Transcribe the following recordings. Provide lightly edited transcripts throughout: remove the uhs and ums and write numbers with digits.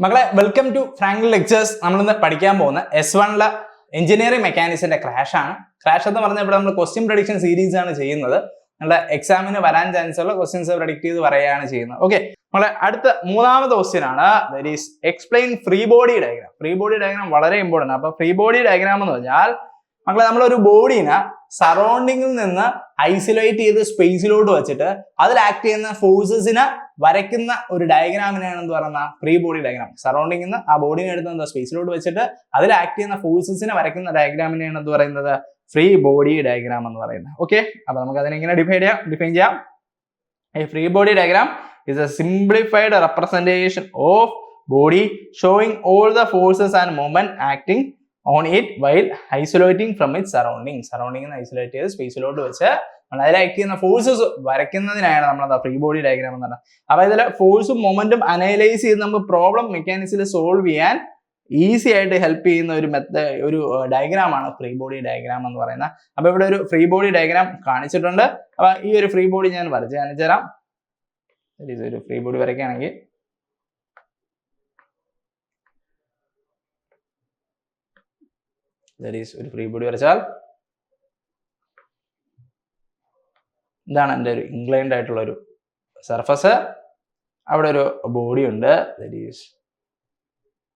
മക്കളെ welcome to Franklin lectures. നമ്മളിന്ന് പഠിക്കാൻ പോകുന്ന S1 എഞ്ചിനീയറിംഗ് മെക്കാനിക്സിന്റെ ക്രാഷ് ആണ്. ക്രാഷ് എന്ന് പറഞ്ഞാൽ ഇവിടെ നമ്മൾ ക്വസ്റ്റ്യൻ പ്രഡിക്ഷൻ സീരീസ് ആണ് ചെയ്യുന്നത്. നമ്മുടെ എക്സാമിന് വരാൻ ചാൻസ് ഉള്ള ക്വസ്റ്റ്യൻസ് പ്രഡിക്ട് ചെയ്ത് പറയുകയാണ് ചെയ്യുന്നത്. ഓക്കെ, നമ്മളെ അടുത്ത മൂന്നാമത്തെ ക്വസ്റ്റ്യൻ ആണ്, that is explain free body diagram. Free body diagram വളരെ ഇമ്പോർട്ടന്റ്. അപ്പൊ ഫ്രീ ബോഡി ഡയഗ്രാം എന്ന് പറഞ്ഞാൽ മക്കളെ നമ്മളൊരു ബോഡീനെ സറൗണ്ടിങ്ങിൽ നിന്ന് ഐസൊലേറ്റ് ചെയ്ത് സ്പേസിലോട്ട് വെച്ചിട്ട് അതിൽ ആക്ട് ചെയ്യുന്ന ഫോഴ്സസിനെ വരയ്ക്കുന്ന ഒരു ഡയഗ്രാമിനെയാണ് എന്ത് പറയുന്ന ഫ്രീ ബോഡി ഡയഗ്രാം. സറൗണ്ടിങ്ങിൽ നിന്ന് ആ ബോഡിനെ എടുത്ത് എന്താ സ്പേസിലോട്ട് വെച്ചിട്ട് അതിൽ ആക്ട് ചെയ്യുന്ന ഫോഴ്സസിനെ വരയ്ക്കുന്ന ഡയഗ്രാമിനെയാണ് എന്ത് പറയുന്നത് ഫ്രീ ബോഡി ഡയഗ്രാം എന്ന് പറയുന്നത്. ഓക്കെ, അപ്പൊ നമുക്ക് അതിനെ ഇങ്ങനെ ഡിഫൈൻ ചെയ്യാം. A free body diagram is a simplified representation of body showing all the forces and movement acting on it while isolating from its surroundings. Surrounding isolate ചെയ്ത് സ്പേസിലോട്ട് വെച്ച് അതിൽ ആക്ട് ചെയ്യുന്ന ഫോഴ്സസ് വരയ്ക്കുന്നതിനാണ് നമ്മൾ ഫ്രീ ബോഡി ഡയഗ്രാം എന്ന് പറഞ്ഞത്. അപ്പൊ ഇതിൽ ഫോഴ്സും മൊമെന്റും അനലൈസ് ചെയ്ത് നമുക്ക് പ്രോബ്ലം മെക്കാനിക്സിൽ സോൾവ് ചെയ്യാൻ ഈസി ആയിട്ട് ഹെൽപ്പ് ചെയ്യുന്ന ഒരു ഡയഗ്രാം ആണ് ഫ്രീ ബോഡി ഡയഗ്രാം എന്ന് പറയുന്നത്. അപ്പൊ ഇവിടെ ഒരു ഫ്രീ ബോഡി ഡയഗ്രാം കാണിച്ചിട്ടുണ്ട്. അപ്പൊ ഈ ഒരു ഫ്രീ ബോഡി ഞാൻ വരച്ച് കാണിച്ചു തരാം. ഒരു ഫ്രീ ബോഡി വരയ്ക്കുകയാണെങ്കിൽ ഒരു ഫ്രീ ബോഡി വരച്ചാൽ ഇതാണ് എൻ്റെ ഒരു ഇൻക്ലൈൻഡ് ആയിട്ടുള്ള ഒരു സർഫസ്. അവിടെ ഒരു ബോഡി ഉണ്ട്,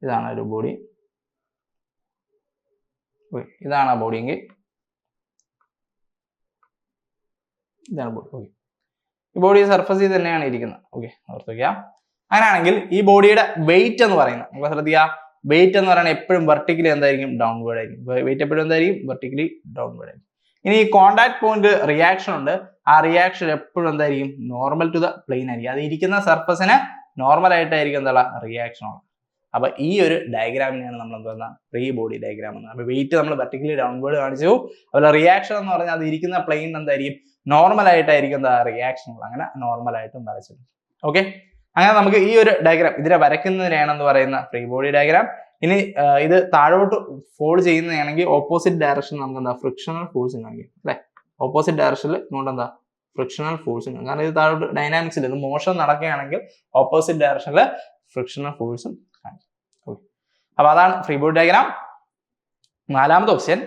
ഇതാണ് ഒരു ബോഡി. ഇതാണ് ആ ബോഡി എങ്കിൽ ഇതാണ് ബോഡി. ഓക്കെ, ഈ ബോഡി സർഫസിൽ തന്നെയാണ് ഇരിക്കുന്നത്. ഓക്കെ, ഓർത്ത് വയ്ക്കാം. അങ്ങനെയാണെങ്കിൽ ഈ ബോഡിയുടെ വെയിറ്റ് എന്ന് പറയുന്നത് നമുക്ക് ശ്രദ്ധിക്കുക. വെയിറ്റ് എന്ന് പറയുന്നത് എപ്പോഴും വെർട്ടിക്കലി എന്തായിരിക്കും ഡൗൺവേർഡ് ആയിരിക്കും. വെയിറ്റ് എപ്പോഴും എന്തായിരിക്കും വെർട്ടിക്കലി ഡൗൺവേർഡ് ആയിരിക്കും. ഇനി ഈ കോണ്ടാക്ട് പോയിന്റ് റിയാക്ഷൻ ഉണ്ട്. ആ റിയാക്ഷൻ എപ്പോഴും എന്തായിരിക്കും നോർമൽ ടു ദ പ്ലെയിൻ ആയിരിക്കും. അത് ഇരിക്കുന്ന സർഫസിന് നോർമൽ ആയിട്ടായിരിക്കും എന്താ റിയാക്ഷൻ ഉള്ളത്. അപ്പൊ ഈ ഒരു ഡയഗ്രാമിനെയാണ് നമ്മൾ എന്താ പറയുക ഫ്രീ ബോഡി ഡയഗ്രാം എന്ന്. അപ്പൊ വെയിറ്റ് നമ്മൾ വെർട്ടിക്കലി ഡൗൺവേർഡ് കാണിച്ചു. അതുപോലെ റിയാക്ഷൻ എന്ന് പറഞ്ഞാൽ അത് ഇരിക്കുന്ന പ്ലെയിൻ എന്തായിരിക്കും നോർമൽ ആയിട്ടായിരിക്കും എന്താ റിയാക്ഷൻ ഉള്ളത്. അങ്ങനെ നോർമൽ ആയിട്ടും വരച്ചിട്ടുണ്ട്. ഓക്കെ, അങ്ങനെ നമുക്ക് ഈ ഒരു ഡയഗ്രാം ഇതിനെ വരയ്ക്കുന്നതിനാണ് എന്ന് പറയുന്ന ഫ്രീ ബോഡി ഡയഗ്രാം. ഇനി ഇത് താഴോട്ട് ഫോൾ ചെയ്യുന്നതാണെങ്കിൽ ഓപ്പോസിറ്റ് ഡയറക്ഷൻ നമുക്ക് എന്താ ഫ്രിക്ഷണൽ ഫോഴ്സ് കാണിക്കും അല്ലെ. ഓപ്പോസിറ്റ് ഡയറക്ഷനിൽ ഇങ്ങോട്ട് എന്താ ഫ്രിക്ഷണൽ ഫോഴ്സ് കാണിക്കും. കാരണം ഇത് താഴോട്ട് ഡൈനാമിക്സിൽ ഇത് മോഷൻ നടക്കുകയാണെങ്കിൽ ഓപ്പോസിറ്റ് ഡയറക്ഷനിൽ ഫ്രിക്ഷണൽ ഫോഴ്സും കാണിക്കും. ഓക്കെ, അപ്പൊ അതാണ് ഫ്രീ ബോഡി ഡയഗ്രാം. നാലാമത്തെ ക്വസ്റ്റ്യൻ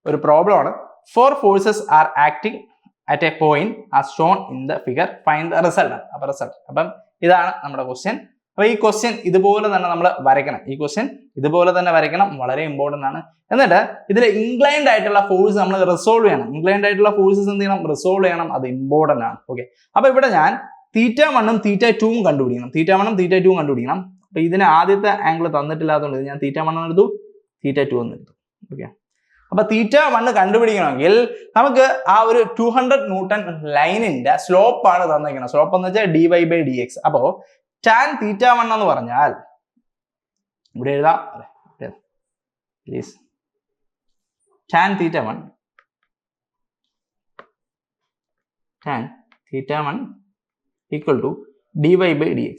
ഒരു പ്രോബ്ലം ആണ്. 4 forces are acting at A point as shown in the figure, find the result. അപ്പൊ റിസൾട്ട് അപ്പം ഇതാണ് നമ്മുടെ ക്വസ്റ്റ്യൻ. അപ്പൊ ഈ ക്വസ്റ്റ്യൻ ഇതുപോലെ തന്നെ നമ്മൾ വരയ്ക്കണം. ഈ ക്വസ്റ്റ്യൻ ഇതുപോലെ തന്നെ വരയ്ക്കണം, വളരെ ഇമ്പോർട്ടന്റ് ആണ്. എന്നിട്ട് ഇതിൽ ഇൻക്ലൈൻഡ് ആയിട്ടുള്ള ഫോഴ്സ് നമ്മൾ റിസോൾവ് ചെയ്യണം. ഇൻക്ലൈൻഡ് ആയിട്ടുള്ള ഫോഴ്സസ് എന്ത് ചെയ്യണം റിസോൾവ് ചെയ്യണം. അത് ഇമ്പോർട്ടന്റ് ആണ്. ഓക്കെ, അപ്പൊ ഇവിടെ ഞാൻ θ1 ഉം θ2 ഉം കണ്ടുപിടിക്കണം. θ1 ഉം θ2 ഉം കണ്ടുപിടിക്കണം. അപ്പൊ ഇതിന് ആദ്യത്തെ ആംഗിൾ തന്നിട്ടില്ലാത്തതുകൊണ്ട് ഞാൻ θ1 എടുത്തു, θ2 എടുത്തു. ഓക്കെ, അപ്പൊ θ1 കണ്ടുപിടിക്കണമെങ്കിൽ നമുക്ക് ആ ഒരു 200 ന്യൂട്ടൺ ലൈനിന്റെ സ്ലോപ്പ് ആണ് തന്നിരിക്കുന്നത്. സ്ലോപ്പ് എന്ന് വെച്ചാൽ dy/dx. അപ്പോ tan θ1 എന്ന് പറഞ്ഞാൽ ഇവിടെ എഴുതാം tan θ1 ഈക്വൽ ടു dy/dx.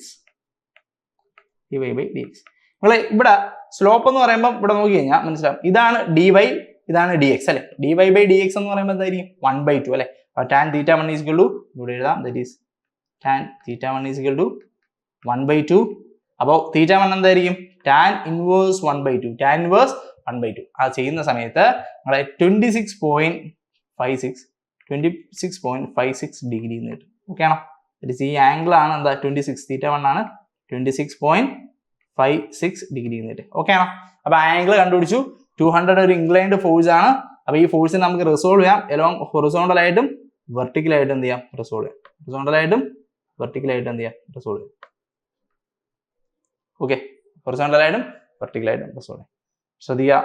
നിങ്ങൾ ഇവിടെ സ്ലോപ്പ് എന്ന് പറയുമ്പോൾ ഇവിടെ നോക്കി കഴിഞ്ഞാൽ മനസ്സിലാവും. ഇതാണ് dy, ഇതാണ് dx അല്ലെ. dy/dx എന്ന് പറയുമ്പോൾ എന്തായിരിക്കും 1/2 അല്ലെ. tan θ1 ഈസ് ഈക്വൽ ടു ഇവിടെ എഴുതാം, that is tan θ1 is equal to 1/2. അപ്പോൾ θ1 എന്തായിരിക്കും tan ഇൻവേഴ്സ് 1/2. tan ഇൻവേഴ്സ് 1/2 ആ ചെയ്യുന്ന സമയത്ത് നമ്മളെ 26.56 ഡിഗ്രി എന്ന് കിട്ടും. ഓക്കെ ആണോ? ഈ ആംഗിൾ ആണ് എന്താ 26, θ1 ആണ് 26.56 ഡിഗ്രി എന്ന് കിട്ടും. ഓക്കെ ആണോ? അപ്പൊ ആംഗിൾ കണ്ടുപിടിച്ചു. 200 ഒരു ഇൻക്ലൈൻഡ് ഫോഴ്സ് ആണ്. അപ്പൊ ഈ ഫോഴ്സിനെ നമുക്ക് റിസോൾവ് ചെയ്യാം. എലോങ് ഹൊറിസോണ്ടൽ ആയിട്ടും വെർട്ടിക്കൽ ആയിട്ടും എന്ത് ചെയ്യാം റിസോൾവ് ചെയ്യാം. ഹൊറിസോണ്ടൽ ആയിട്ടും വെർട്ടിക്കൽ ആയിട്ടും എന്ത് ചെയ്യാം റിസോൾവ് ചെയ്യാം. ഓക്കെ, ഹൊറിസോണ്ടൽ ആയിട്ടും വെർട്ടിക്കൽ ആയിട്ടും റിസോൾവ് ചെയ്യാം. ശ്രദ്ധിക്കുക,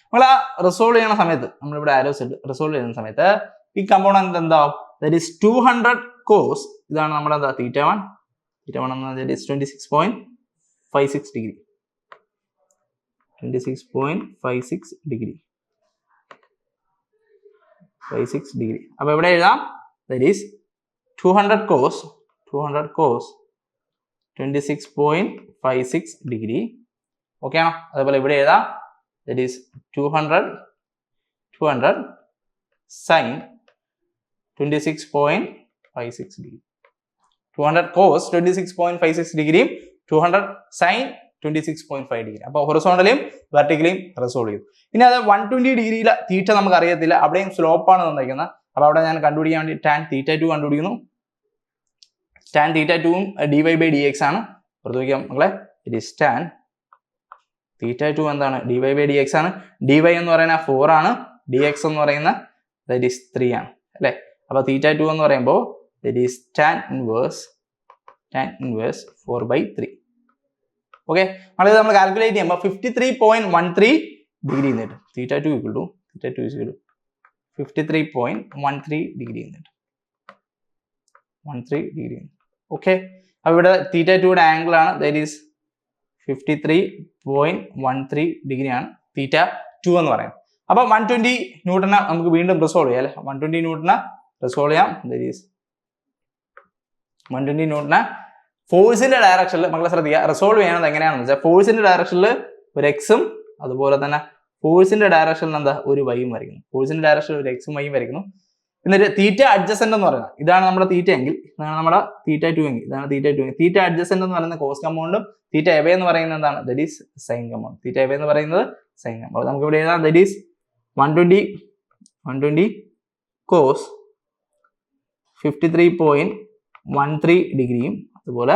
നമ്മൾ ആ റിസോൾവ് ചെയ്യുന്ന സമയത്ത് നമ്മളിവിടെ ആരോസ് ഇട്ട് റിസോൾവ് ചെയ്യുന്ന സമയത്ത് ഈ കമ്പോണന്റ് എന്താവും, ദാറ്റ് ഈസ് 200 cos. ഇതാണ് നമ്മുടെ എന്താ θ1 എന്ന് പറഞ്ഞാൽ 26.56 ഡിഗ്രി. 26.56 ഡിഗ്രി. അപ്പൊ ഇവിടെ എഴുതാം, that is 200 cos 26.56 degree. Okay ആണോ? അതേപോലെ ഇവിടെ എഴുതാം, that is 200 sin 26.56 degree. 200 cos 26.56 degree, 200 sine 26.5 degree. അപ്പോൾ ഹൊറിസോണ്ടലിയും വെർട്ടിക്കലിയും റിസോൾവ് ചെയ്തു. ഇനി അത് 120 ഡിഗ്രിയിലെ തീറ്റ നമുക്ക് അറിയത്തില്ല, അവിടെയും സ്ലോപ്പാണ് തന്നിരിക്കുന്നത്. അപ്പോൾ അവിടെ ഞാൻ കണ്ടുപിടിക്കാൻ വേണ്ടി tan θ2 കണ്ടുപിടിക്കുന്നു. tan θ2 dy/dx ആണ്. പുറത്തു വയ്ക്കാം മക്കളെ. ഇറ്റ് ഈസ് tan θ2 എന്താണ് dy/dx ആണ്. dy എന്ന് പറയുന്നത് 4 ആണ്, dx എന്ന് പറയുന്ന that is 3 ആണ് അല്ലേ. അപ്പോൾ θ2 എന്ന് പറയുമ്പോൾ that is tan inverse 4/3. Okay, നമ്മൾ കാൽക്കുലേറ്റ് ചെയ്യുമ്പോൾ 53.13 ഡിഗ്രി കിട്ടും. θ2 = 53.13 ഡിഗ്രി കിട്ടും. 13 ഡിഗ്രി. ഓക്കെ, അപ്പോൾ ഇവിടെ θ2യുടെ ആംഗിൾ ആണ് that is 53.13 ഡിഗ്രി ആണ് θ2 എന്ന് പറയുന്നത്. അപ്പോൾ 120 ന്യൂട്ടനെ നമുക്ക് വീണ്ടും റിസോൾവ് ചെയ്യാം അല്ലേ. 120 ന്യൂട്ടനെ റിസോൾവ് ചെയ്യാം. that is 120 ന്യൂട്ടനെ ഫോഴ്സിന്റെ ഡയറക്ഷനിൽ മക്കളെ ശ്രദ്ധിക്കുക. റിസോൾവ് ചെയ്യണത് എങ്ങനെയാണെന്ന് വെച്ചാൽ ഫോഴ്സിന്റെ ഡയറക്ഷനിൽ ഒരു എക്സും അതുപോലെ തന്നെ ഫോഴ്സിന്റെ ഡയറക്ഷനിൽ എന്താ ഒരു വൈയും വരയ്ക്കുന്നു. ഫോഴ്സിന്റെ ഡയറക്ഷനിൽ ഒരു എക്സും വൈയും വരയ്ക്കുന്നു. എന്നിട്ട് തീറ്റ അഡ്ജസന്റ് എന്ന് പറയുന്നത് ഇതാണ് നമ്മുടെ തീറ്റ എങ്കിൽ, ഇതാണ് നമ്മുടെ θ2 എങ്കിൽ, ഇതാണ് θ2 എങ്കിൽ. തീറ്റ അഡ്ജസന്റ് എന്ന് പറയുന്നത് കോസ് കമ്പൗണ്ടും തീറ്റ എവേ എന്ന് പറയുന്നത് എന്താണ് that is sign compound. Theta away എന്ന് പറയുന്നത് സൈൻ കമ്പൗണ്ട്. നമുക്ക് ഇവിടെ എഴുതാം ദറ്റ് ഈസ് 120 കോസ് 53.13 ഡിഗ്രിയും അതുപോലെ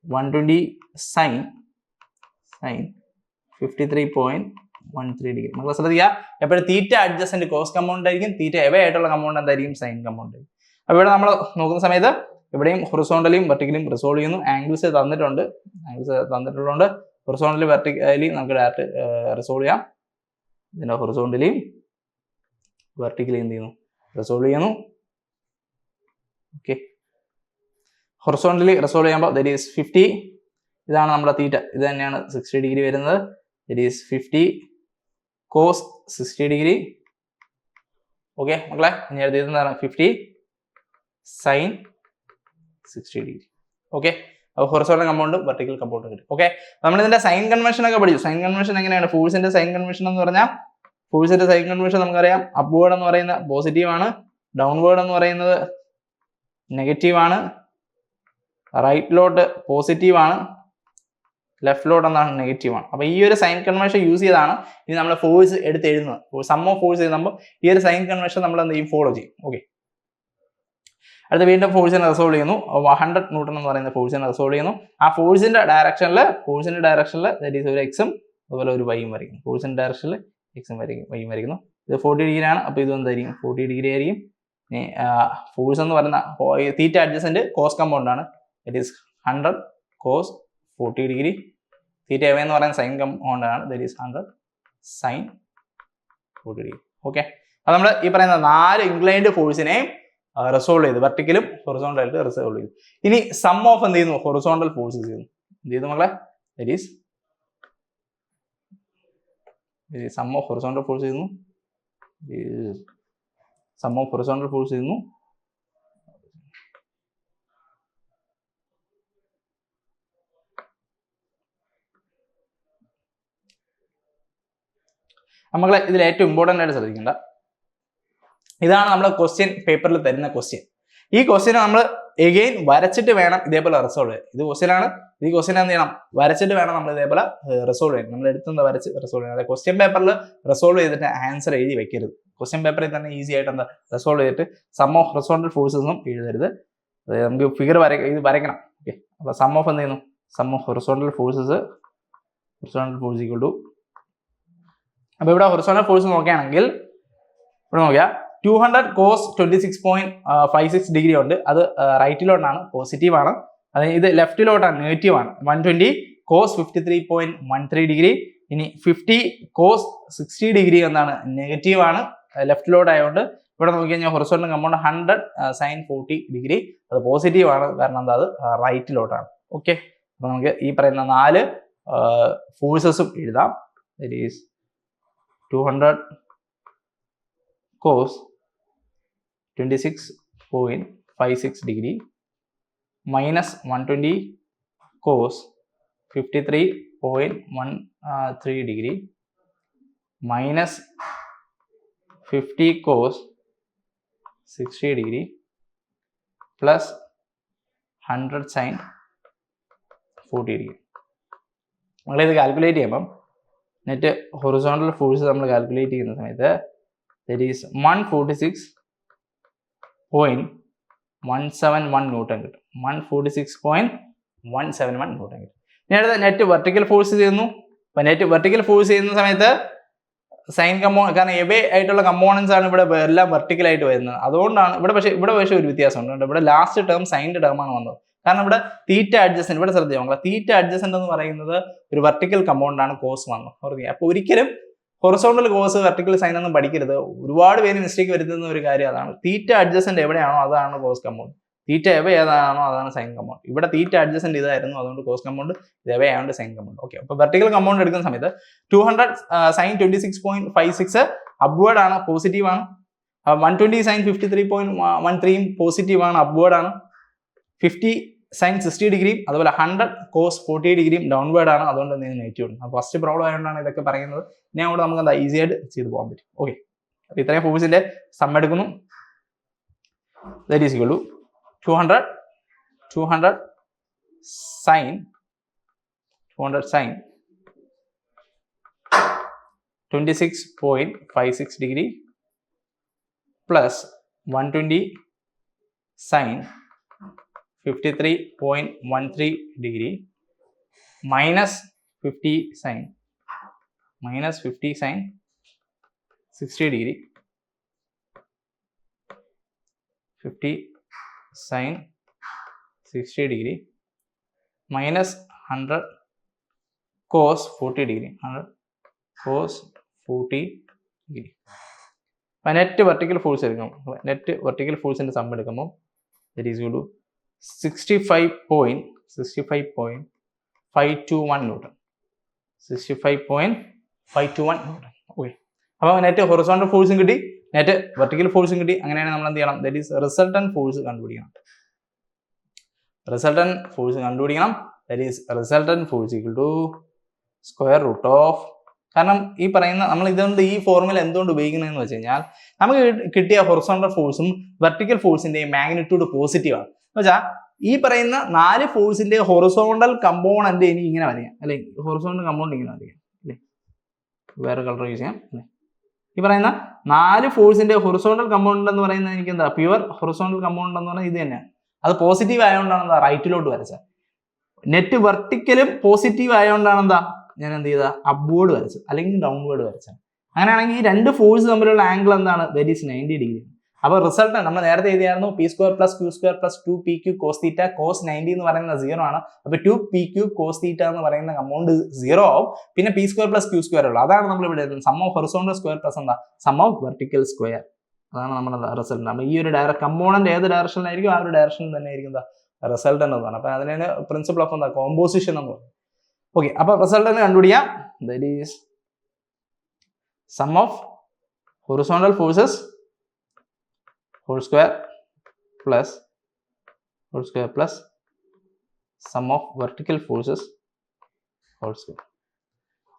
120 സൈൻ 53.13 ഡിഗ്രി. നമ്മൾ ശ്രദ്ധിക്കുക എപ്പോഴും തീറ്റ അഡ്ജസന്റ് കോസ് കമ്പൗണ്ട് ആയിരിക്കും, തീറ്റ എവേ ആയിട്ടുള്ള കമ്പൗണ്ട് എന്തായിരിക്കും സൈൻ കമ്പൗണ്ട് ആയിരിക്കും. അപ്പോൾ ഇവിടെ നമ്മൾ നോക്കുന്ന സമയത്ത് ഇവിടെയും ഹൊറിസോണ്ടലിയും വെർട്ടിക്കലിയും റിസോൾവ് ചെയ്യുന്നു. ആംഗിൾസ് തന്നിട്ടുള്ളതുകൊണ്ട് ഹൊറിസോണ്ടലി വെർട്ടിക്കലി നമുക്ക് ഡയറക്റ്റ് റിസോൾവ് ചെയ്യാം. ഇതിന്റെ ഹൊറിസോണ്ടലിയും വെർട്ടിക്കലി എന്ത് ചെയ്യുന്നു റിസോൾവ് ചെയ്യുന്നു. ഓക്കെ, ഹൊറിസോണ്ടലി റിസോൾവ് ചെയ്യുമ്പോൾ ദറ്റ് ഈസ് 50. ഇതാണ് നമ്മുടെ തീറ്റ, ഇത് തന്നെയാണ് 60 ഡിഗ്രി വരുന്നത്. That is 50 cos 60 degree. Okay മക്കളെ, ഇനി എഴുതിയതാണ് 50 സൈൻ 60 ഡിഗ്രി. ഓക്കെ, അപ്പോൾ ഹൊറിസോണ്ടൽ കമ്പൗണ്ടും വെർട്ടിക്കൽ കമ്പൗണ്ടും കിട്ടും. ഓക്കെ, നമ്മൾ ഇതിന്റെ സൈൻ കൺവെൻഷൻ ഒക്കെ പഠിച്ചു. സൈൻ കൺവെൻഷൻ എങ്ങനെയാണ്? ഫോഴ്സിന്റെ സൈൻ കൺവെൻഷൻ എന്ന് പറഞ്ഞാൽ ഫോഴ്സിന്റെ സൈൻ കൺവെൻഷൻ നമുക്കറിയാം. അപ്വേർഡ് എന്ന് പറയുന്നത് പോസിറ്റീവ് ആണ്, ഡൗൺവേർഡ് എന്ന് പറയുന്നത് നെഗറ്റീവ് ആണ്, റൈറ്റിലോട്ട് പോസിറ്റീവ് ആണ്, ലെഫ്റ്റിലോട്ട് എന്താണ് നെഗറ്റീവ് ആണ്. അപ്പോൾ ഈ ഒരു സൈൻ കൺവെൻഷൻ യൂസ് ചെയ്താണ് ഇനി നമ്മൾ ഫോഴ്സ് എടുത്ത് എഴുതുന്നത്. സം ഓഫ് ഫോഴ്സ് എഴുതുമ്പോൾ ഈ ഒരു സൈൻ കൺവെൻഷൻ നമ്മൾ എന്ത് ചെയ്യും ഫോളോ ചെയ്യും. ഓക്കെ, അടുത്ത വീണ്ടും ഫോഴ്സിനെ റിസോൾവ് ചെയ്യുന്നു. 100 ന്യൂട്ടൺ എന്ന് പറയുന്ന ഫോഴ്സിനെ റിസോൾവ് ചെയ്യുന്നു. ആ ഫോഴ്സിന്റെ ഡയറക്ഷനിൽ ദാറ്റ് ഈസ് ഒരു എക്സും അതുപോലെ ഒരു വൈയും വരയ്ക്കുന്നു. ഫോഴ്സിന്റെ ഡയറക്ഷനിൽ എക്സും വൈയും വരയ്ക്കുന്നു. ഇത് 40 ഡിഗ്രി ആണ്. അപ്പോൾ ഇത് എന്തായിരിക്കും 40 ഡിഗ്രി ആയിരിക്കും. ഫോഴ്സ് എന്ന് പറയുന്ന തീറ്റ അഡ്ജസന്റ് കോസ് കമ്പൗണ്ട് ആണ്. It is 100 cos 40 degree. Theta away എന്ന് പറയുന്ന സൈൻ കമ്പൗണ്ട് ആണ്. That is 100 sine 40 degree. Okay, അപ്പോൾ നമ്മൾ ഈ പറയുന്ന 4 ഇൻക്ലൈൻഡ് ഫോഴ്സിനെയും റിസോൾവ് ചെയ്തു, വെർട്ടിക്കലും ഹൊറിസോണ്ടൽ ആയിട്ട് റിസോൾവ് ചെയ്തു. ഇനി സം ഓഫ് എന്ത് ചെയ്യുന്നു ഹൊറിസോണ്ടൽ ഫോഴ്സസ് ചെയ്യുന്നു. എന്ത് ചെയ്തു മക്കളെ? That is sum of horizontal force ചെയ്യുന്നു. സം ഓഫ് ഹൊറിസോണ്ടൽ ഫോഴ്സ് ചെയ്യുന്നു. നമ്മളെ ഇതിൽ ഏറ്റവും ഇമ്പോർട്ടൻ്റ് ആയിട്ട് ശ്രദ്ധിക്കേണ്ട ഇതാണ് നമ്മൾ ക്വസ്റ്റ്യൻ പേപ്പറിൽ തരുന്ന ക്വസ്റ്റ്യൻ. ഈ ക്വസ്റ്റ്യൻ നമ്മൾ എഗെയിൻ വരച്ചിട്ട് വേണം ഇതേപോലെ റിസോൾവ് ചെയ്യാൻ. ഇത് ക്വസ്റ്റ്യൻ ആണ്. ഈ ക്വസ്റ്റ്യൻ എന്ത് ചെയ്യണം? വരച്ചിട്ട് വേണം നമ്മൾ ഇതേപോലെ റിസോൾവ് ചെയ്യാൻ. നമ്മൾ എടുത്തുന്ന വരച്ച് റിസോൾവ് ചെയ്യണം. അതായത് ക്വസ്റ്റ്യൻ പേപ്പറിൽ റിസോൾവ് ചെയ്തിട്ട് ആൻസർ എഴുതി വെക്കരുത്. ക്വസ്റ്റ്യൻ പേപ്പറിൽ തന്നെ ഈസി ആയിട്ട് എന്താ റിസോൾവ് ചെയ്തിട്ട് സം ഓഫ് ഹൊറിസോണ്ടൽ ഫോഴ്സസും എഴുതരുത്. അതായത് നമുക്ക് ഫിഗർ ഇത് വരയ്ക്കണം. ഓക്കെ, അപ്പോൾ സം ഓഫ് എന്ത് ചെയ്യുന്നു? Sum of horizontal forces equal to, അപ്പോൾ ഇവിടെ ഹൊറിസോണ്ടൽ ഫോഴ്സ് നോക്കുകയാണെങ്കിൽ ഇവിടെ നോക്കിയാൽ 200 കോസ് 26.56 ഡിഗ്രി ഉണ്ട്. അത് റൈറ്റിലോട്ടാണ്, പോസിറ്റീവ് ആണ്. അതായത് ഇത് ലെഫ്റ്റിലോട്ടാണ്, നെഗറ്റീവ് ആണ്. 120 കോസ് 53.13 ഡിഗ്രി. ഇനി 50 കോസ് 60 ഡിഗ്രി എന്താണ് നെഗറ്റീവ് ആണ്, ലെഫ്റ്റിലോട്ട് ആയതുകൊണ്ട്. ഇവിടെ നോക്കി കഴിഞ്ഞാൽ ഹൊറിസോണ്ടൽ കമ്പൗണ്ട് 100 സൈൻ 40 ഡിഗ്രി, അത് പോസിറ്റീവ് ആണ്, കാരണം എന്താ അത് റൈറ്റിലോട്ടാണ്. ഓക്കെ, അപ്പോൾ നമുക്ക് ഈ പറയുന്ന 4 ഫോഴ്സസും എഴുതാം. That is 200 cos 26.56 degree minus 120 cos 53.13 degree minus 50 cos 60 degree plus 100 sin 40 degree. നമ്മളിത് കാൽക്കുലേറ്റ് ചെയ്യുമ്പം നെറ്റ് ഹൊറിസോണ്ടൽ ഫോഴ്സ് നമ്മൾ കാൽക്കുലേറ്റ് ചെയ്യുന്ന സമയത്ത് ദറ്റ് ഈസ് 146.171 ന്യൂട്ടൺ കിട്ടും. 146.171 ന്യൂട്ടൺ കിട്ടും. ഇനി അടുത്ത നെറ്റ് വെർട്ടിക്കൽ ഫോഴ്സ് ചെയ്യുന്നു. അപ്പം നെറ്റ് വെർട്ടിക്കൽ ഫോഴ്സ് ചെയ്യുന്ന സമയത്ത് സൈൻ കാരണം എവേ ആയിട്ടുള്ള കമ്പോണൻസ് ആണ് ഇവിടെ എല്ലാം വെർട്ടിക്കൽ ആയിട്ട് വരുന്നത്. അതുകൊണ്ടാണ് ഇവിടെ പക്ഷേ ഒരു വ്യത്യാസമുണ്ട്. ഇവിടെ ലാസ്റ്റ് ടേം സൈൻ്റെ ടേമാണ് വന്നത്. കാരണം ഇവിടെ തീറ്റ അഡ്ജസ്റ്റന്റ്, ഇവിടെ ശ്രദ്ധിക്കുക, തീറ്റ അഡ്ജസ്റ്റന്റ് എന്ന് പറയുന്നത് ഒരു വെർട്ടിക്കൽ കമ്പൗണ്ട് ആണ് കോസ് വന്നു. അപ്പോൾ ഒരിക്കലും ഹൊറിസോണ്ടൽ കോസ് വെർട്ടിക്കൽ സൈൻ ഒന്നും പഠിക്കരുത്. ഒരുപാട് പേര് മിസ്റ്റേക്ക് വരുത്തുന്ന ഒരു കാര്യം അതാണ്. തീറ്റ അഡ്ജസ്റ്റന്റ് എവിടെയാണോ അതാണ് കോസ് കമ്പൗണ്ട്, തീറ്റ എവ ഏതാണോ അതാണ് സൈൻ കമ്പൗണ്ട്. ഇവിടെ തീറ്റ അഡ്ജസ്റ്റന്റ് ഇതായിരുന്നു, അതുകൊണ്ട് കോസ് കമ്പൗണ്ട് ഇത് എവയാണ്ട് സൈൻ കമ്പൗണ്ട്. ഓക്കെ, അപ്പോൾ വെർട്ടിക്കൽ കമ്പൗണ്ട് എടുക്കുന്ന സമയത്ത് 200 സൈൻ 26.56 അപ്വേർഡ് ആണ്, പോസിറ്റീവ് ആണ്. 120 സൈൻ 53.13 പോസിറ്റീവ് ആണ്, അപ്വേർഡ് ആണ്. 50 സൈൻ 60 ഡിഗ്രിയും അതുപോലെ 100 കോസ് 40 ഡിഗ്രിയും ഡൗൺവേർഡ് ആണ്, അതുകൊണ്ട് എന്തെങ്കിലും നെഗറ്റീവ് ഉണ്ട്. അപ്പോൾ ഫസ്റ്റ് പ്രോബ്ലം ആയതുകൊണ്ടാണ് ഇതൊക്കെ പറയുന്നത്. ഇനി അങ്ങോട്ട് നമുക്ക് എന്താ ഈസി ആയിട്ട് ചെയ്ത് പോകാൻ പറ്റും. ഓക്കെ, അപ്പോൾ ഇത്രയും ഫോഴ്സിന്റെ സം എടുക്കുന്നു. That is equal to 200 sine 26.56 degree plus 120 sine 53.13 degree minus 50 sine 60 degree 50 sine 60 degree minus 100 cos 40 degree 100 cos 40 degree. അപ്പം നെറ്റ് വെർട്ടിക്കൽ ഫോഴ്സ് എടുക്കണം. നെറ്റ് വെർട്ടിക്കൽ ഫോഴ്സിന്റെ സം എടുക്കുമ്പോൾ that is equal to 65.521 newton. 65.521 newton. Okay, അപ്പോൾ net horizontal ഫോഴ്സും കിട്ടി, net vertical ഫോഴ്സും കിട്ടി. അങ്ങനെയാണ് നമ്മൾ എന്ത് ചെയ്യണം? ദാറ്റ് ഈസ് റിസൾട്ടന്റ് ഫോഴ്സ് കണ്ടുപിടിക്കണം. That is resultant force equal to square root of, കാരണം ഈ പറയുന്ന നമ്മൾ ഇതുകൊണ്ട് ഈ ഫോർമുല എന്തുകൊണ്ട് ഉപയോഗിക്കുന്നതെന്ന് വെച്ച് കഴിഞ്ഞാൽ നമുക്ക് കിട്ടിയ ഹൊറിസോണ്ടൽ ഫോഴ്സും വെർട്ടിക്കൽ ഫോഴ്സിന്റെയും മാഗ്നിറ്റ്യൂഡ് പോസിറ്റീവ് ആണ്. എന്ന് വെച്ചാൽ ഈ പറയുന്ന 4 ഫോഴ്സിന്റെ ഹൊറിസോണ്ടൽ കമ്പോണന്റ് ഇനി ഇങ്ങനെ വരയ്ക്കാം, അല്ലെ? ഹൊറിസോണ്ടൽ കമ്പോണന്റ് ഇങ്ങനെ വരയ്ക്കാം, അല്ലെ? വേറെ കളർ യൂസ് ചെയ്യാം, അല്ലെ? ഈ പറയുന്ന 4 ഫോഴ്സിന്റെ ഹൊറിസോണ്ടൽ കമ്പോണന്റ് എന്ന് പറയുന്നത് എനിക്ക് എന്താ പ്യുവർ ഹൊറിസോണ്ടൽ കമ്പോണന്റ് എന്ന് പറഞ്ഞാൽ ഇത് തന്നെയാണ്. അത് പോസിറ്റീവ് ആയതുകൊണ്ടാണ് എന്താ റൈറ്റിലോട്ട് വരച്ചത്. നെറ്റ് വെർട്ടിക്കലും പോസിറ്റീവ് ആയതുകൊണ്ടാണ് എന്താ ഞാൻ എന്ത് ചെയ്ത അപ്വേർഡ് വരച്ചത്, അല്ലെങ്കിൽ ഡൗൺവേർഡ് വരച്ചത്. അങ്ങനെയാണെങ്കിൽ ഈ 2 ഫോഴ്സ് തമ്മിലുള്ള ആംഗിൾ എന്താണ്? That is 90 degree. അപ്പോൾ റിസൾട്ട് നമ്മൾ നേരത്തെ എഴുതിയായിരുന്നു p² + q² + 2pq cos θ cos 90 എന്ന് പറയുന്നത് 0 ആണ്. അപ്പോൾ 2pq cos θ എന്ന് പറയുന്ന കമ്പൗണ്ട് 0 ആവും. പിന്നെ p² + q² ഉള്ളൂ. അതാണ് നമ്മൾ ഇവിടെ എഴുതുന്നത്. Sum of horizontal square plus എന്താ സം ഓഫ് വെർട്ടിക്കൽ സ്ക്വയർ. അതാണ് നമ്മുടെ റിസൾട്ട്. അപ്പോൾ ഈ ഒരു കമ്പോണന്റ് ഏത് ഡയറക്ഷനിലായിരിക്കും ആ ഒരു ഡയറക്ഷനിൽ തന്നെ ആയിരിക്കും എന്താ റിസൾട്ടന്റ് എന്ന് പറയുന്നത്. അപ്പോൾ അതിനാണ് പ്രിൻസിപ്പിൾ ഓഫ് എന്താ കോമ്പോസിഷൻ എന്ന് പറയുന്നത്. ഓക്കെ, അപ്പോൾ റിസൾട്ടന്റ് കണ്ടുപിടിക്കാം. That is sum of horizontal forces whole square plus sum of vertical forces whole square.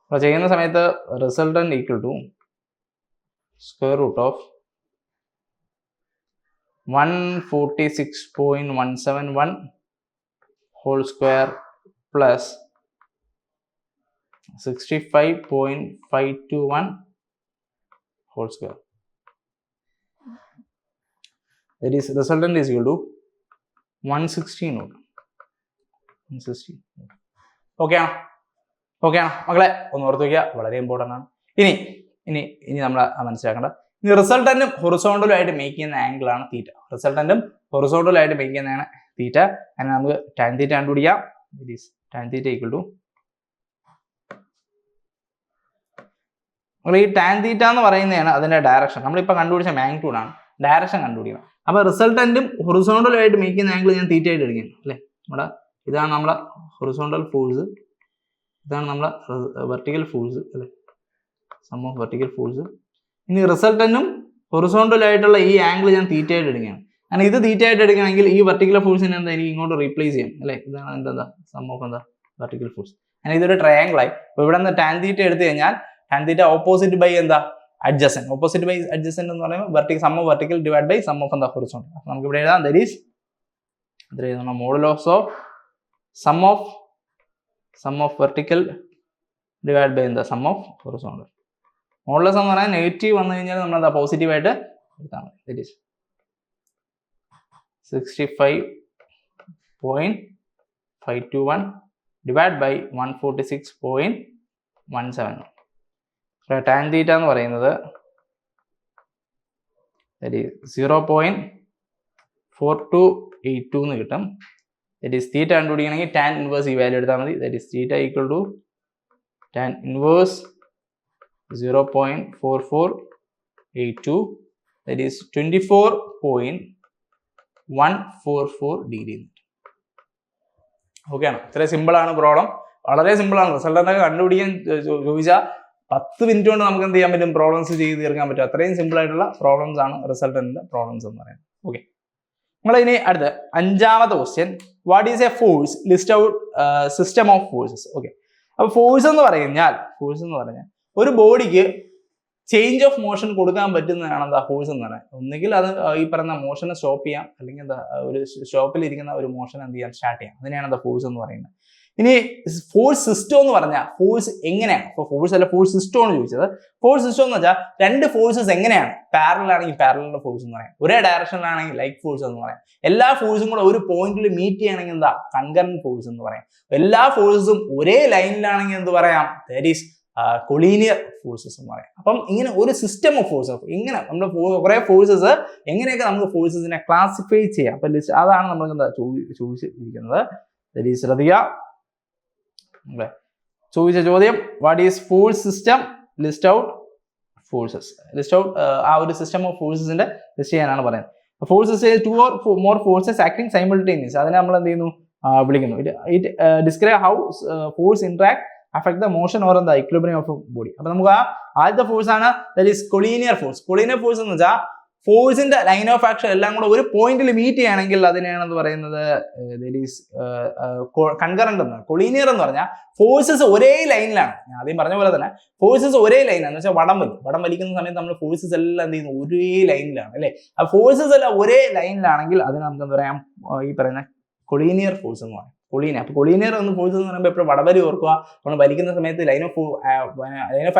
അപ്പോൾ ചെയ്യുന്ന സമയത്ത് resultant equal to square root of 146.171 whole square plus 65.521 whole square. That is resultant is equal to 160 Newton. 160. Okay ആണോ? മക്കളെ ഒന്ന് ഓർത്ത് വയ്ക്കുക, വളരെ important ആണ്. ഇനി നമ്മൾ മനസ്സിലാക്കേണ്ട റിസൾട്ടന്റും ഹൊറിസോണ്ടലും ആയിട്ട് മേക്ക് ചെയ്യുന്ന ആംഗിൾ ആണ് തീറ്റ. റിസൾട്ടന്റും ഹൊറിസോണ്ടലും ആയിട്ട് മേക്ക് ചെയ്യുന്നതാണ് തീറ്റ. അങ്ങനെ നമുക്ക് ടാൻ തീറ്റ കണ്ടുപിടിക്കാം. It is tan theta equal to ഈ ടാൻ തീറ്റ എന്ന് പറയുന്നതാണ് അതിന്റെ ഡയറക്ഷൻ. നമ്മളിപ്പോൾ കണ്ടുപിടിച്ച മാഗ്നിറ്റ്യൂഡ് ആണ്, ഡയറക്ഷൻ കണ്ടുപിടിക്കണം. അപ്പോൾ റിസൾട്ടന്റും ഹൊറിസോണ്ടലും ആയിട്ട് മേക്ക് ചെയ്യുന്ന ആംഗിൾ ഞാൻ തീറ്റ ആയിട്ട് എടുക്കണം, അല്ലേ? ഇതാണ് നമ്മളെ ഹൊറിസോണ്ടൽ ഫോഴ്സ്, ഇതാണ് നമ്മളെ വെർട്ടിക്കൽ ഫോഴ്സ്, അല്ലേ? Sum of vertical force. ഇനി റിസൾട്ടന്റും ഹൊറിസോണ്ടലും ആയിട്ടുള്ള ഈ ആംഗിൾ ഞാൻ തീറ്റ ആയിട്ട് എടുക്കുകയാണ്. അങ്ങനെ ഇത് തീറ്റ ആയിട്ട് എടുക്കണമെങ്കിൽ ഈ വെർട്ടിക്കൽ ഫോഴ്സിനെ എന്താ എനിക്ക് ഇങ്ങോട്ട് റീപ്ലേസ് ചെയ്യാം, അല്ലേ? ഇതാണ് എൻ്റെ എന്താ സം ഓഫ് എന്താ വെർട്ടിക്കൽ ഫോഴ്സ്. അങ്ങനെ ഇതൊരു ട്രയാംഗിൾ ആയി. അപ്പോൾ ഇവിടെ നിന്ന് ടാൻ തീറ്റ എടുത്തു കഴിഞ്ഞാൽ ടാൻ തീറ്റ ഓപ്പോസിറ്റ് ബൈ എന്താ adjacent. Opposite by adjacent എന്ന് പറയുമ്പോൾ vertical sum of vertical divided by sum of the horizontal. നമുക്ക് ഇവിടെ എഴുതാം that is modulus of sum of sum of vertical divide by എന്താ sum of horizontal. Modulus എന്ന് പറഞ്ഞാൽ negative വന്നു കഴിഞ്ഞാൽ നമ്മൾ എന്താ പോസിറ്റീവായിട്ട് എടുത്താൽ മതി. That is 65.521 divide by 146.17. Tan theta എന്ന് പറയുന്നത് 0.4282 എന്ന് കിട്ടും. ദറ്റ് ഈസ് തീറ്റ കണ്ടുപിടിക്കണമെങ്കിൽ ടാൻ ഇൻവേഴ്സ് ഈ വാല്യൂ എടുത്താൽ മതി. That is theta equal to tan inverse 0.4482, that is 24.144 degree. Okay ആണ്. ഇത്ര സിമ്പിൾ ആണ് പ്രോബ്ലം, വളരെ സിമ്പിൾ ആണ്. റിസൾട്ടൊക്കെ കണ്ടുപിടിക്കാൻ ചോദിച്ചാൽ 10 മിനിറ്റ് കൊണ്ട് നമുക്ക് എന്ത് ചെയ്യാൻ പറ്റും, പ്രോബ്ലംസ് ചെയ്ത് തീർക്കാൻ പറ്റും. അത്രയും സിമ്പിൾ ആയിട്ടുള്ള പ്രോബ്ലംസ് ആണ് റിസൾട്ടന്റിന്റെ പ്രോബ്ലംസ് എന്ന് പറയുന്നത്. ഓക്കെ, നമ്മൾ ഇനി അടുത്ത 5ാമത്തെ question, what is a force, list out system of forces. Okay, അപ്പൊ ഫോഴ്സ് എന്ന് പറഞ്ഞാൽ ഒരു ബോഡിക്ക് ചേഞ്ച് ഓഫ് മോഷൻ കൊടുക്കാൻ പറ്റുന്നതാണ് എന്താ ഫോഴ്സ് എന്ന് പറയുന്നത്. ഒന്നുകിൽ അത് ഈ പറയുന്ന മോഷനെ സ്റ്റോപ്പ് ചെയ്യാം, അല്ലെങ്കിൽ എന്താ ഒരു സ്റ്റോപ്പിൽ ഇരിക്കുന്ന ഒരു മോഷൻ എന്ത് ചെയ്യാൻ സ്റ്റാർട്ട് ചെയ്യാം. അതിനെയാണ് എന്താ ഫോഴ്സ് എന്ന് പറയുന്നത്. ഇനി ഫോഴ്സ് സിസ്റ്റം എന്ന് പറഞ്ഞാൽ ഫോഴ്സ് എങ്ങനെയാണ്, ഇപ്പോൾ ഫോഴ്സ് അല്ല ഫോഴ്സ് സിസ്റ്റം ആണ് ചോദിച്ചത്. ഫോഴ്സ് സിസ്റ്റം എന്ന് വെച്ചാൽ രണ്ട് ഫോഴ്സസ് എങ്ങനെയാണ്, പാരലൽ ആണെങ്കിൽ പാരലൽ ഫോഴ്സ് എന്ന് പറയാം, ഒരേ ഡയറക്ഷനിലാണെങ്കിൽ ലൈക്ക് ഫോഴ്സ് എന്ന് പറയാം. എല്ലാ ഫോഴ്സും കൂടെ ഒരു പോയിന്റിൽ മീറ്റ് ചെയ്യണമെങ്കിൽ എന്താ കൺകറന്റ് ഫോഴ്സ് എന്ന് പറയാം. എല്ലാ ഫോഴ്സസും ഒരേ ലൈനിലാണെങ്കിൽ എന്ത് പറയാം, ദാറ്റ് ഈസ് കൊളീനിയർ ഫോഴ്സസ് എന്ന് പറയാം. അപ്പം ഇങ്ങനെ ഒരു സിസ്റ്റം ഓഫ് ഫോഴ്സസ്, ഇങ്ങനെ നമ്മൾ കുറെ ഫോഴ്സസ് എങ്ങനെയൊക്കെ നമുക്ക് ഫോഴ്സസിനെ ക്ലാസിഫൈ ചെയ്യാം. അപ്പൊ അതാണ് നമ്മൾ എന്താ ചോദിച്ചിരിക്കുന്നത്. ദാറ്റ് ഈസ് ശ്രദ്ധിക്കുക, ചോദിച്ച ചോദ്യം, what is force system, list out forces. List out ആ ഒരു സിസ്റ്റം ഓഫ് ഫോഴ്സസിന്റെ ലിസ്റ്റ് ചെയ്യാനാണ് പറയുന്നത്. Forces 2 or more forces acting simultaneously, അതിനെ നമ്മൾ എന്ത് ചെയ്യുന്നു, വിളിക്കുന്നു. It describe how force interact affect the motion or the equilibrium of a body. അപ്പൊ നമുക്ക് ആദ്യത്തെ ഫോഴ്സ് ആണ് that is collinear force. Collinear force എന്ന് വെച്ചാൽ ഫോഴ്സിന്റെ ലൈൻ ഓഫ് ആക്ഷൻ എല്ലാം കൂടെ ഒരു പോയിന്റിൽ മീറ്റ് ചെയ്യുകയാണെങ്കിൽ അതിനെയാണെന്ന് പറയുന്നത് ദാറ്റ് ഈസ് കൺകറന്റ് എന്നാണ്. കൊളീനിയർ എന്ന് പറഞ്ഞാൽ ഫോഴ്സസ് ഒരേ ലൈനിലാണ്. ഞാൻ ആദ്യം പറഞ്ഞ പോലെ തന്നെ ഫോഴ്സസ് ഒരേ ലൈനാണ്. എന്ന് വെച്ചാൽ വടം വലിക്കുന്ന സമയത്ത് നമ്മൾ ഫോഴ്സസ് എല്ലാം എന്ത് ചെയ്യുന്നു, ഒരേ ലൈനിലാണ് അല്ലെ. ആ ഫോഴ്സസ് എല്ലാം ഒരേ ലൈനിലാണെങ്കിൽ അതിന് നമുക്ക് എന്താ പറയാം, ഈ പറയുന്ന കൊളീനിയർ ഫോഴ്സ് എന്ന് പറയാം. അപ്പൊ കൊളീനിയർ എന്ന് ഫോഴ്സ് എന്ന് പറയുമ്പോൾ എപ്പോഴും വടവലി ഓർക്കുക. നമ്മൾ വലിക്കുന്ന സമയത്ത് ലൈൻ ഓഫ്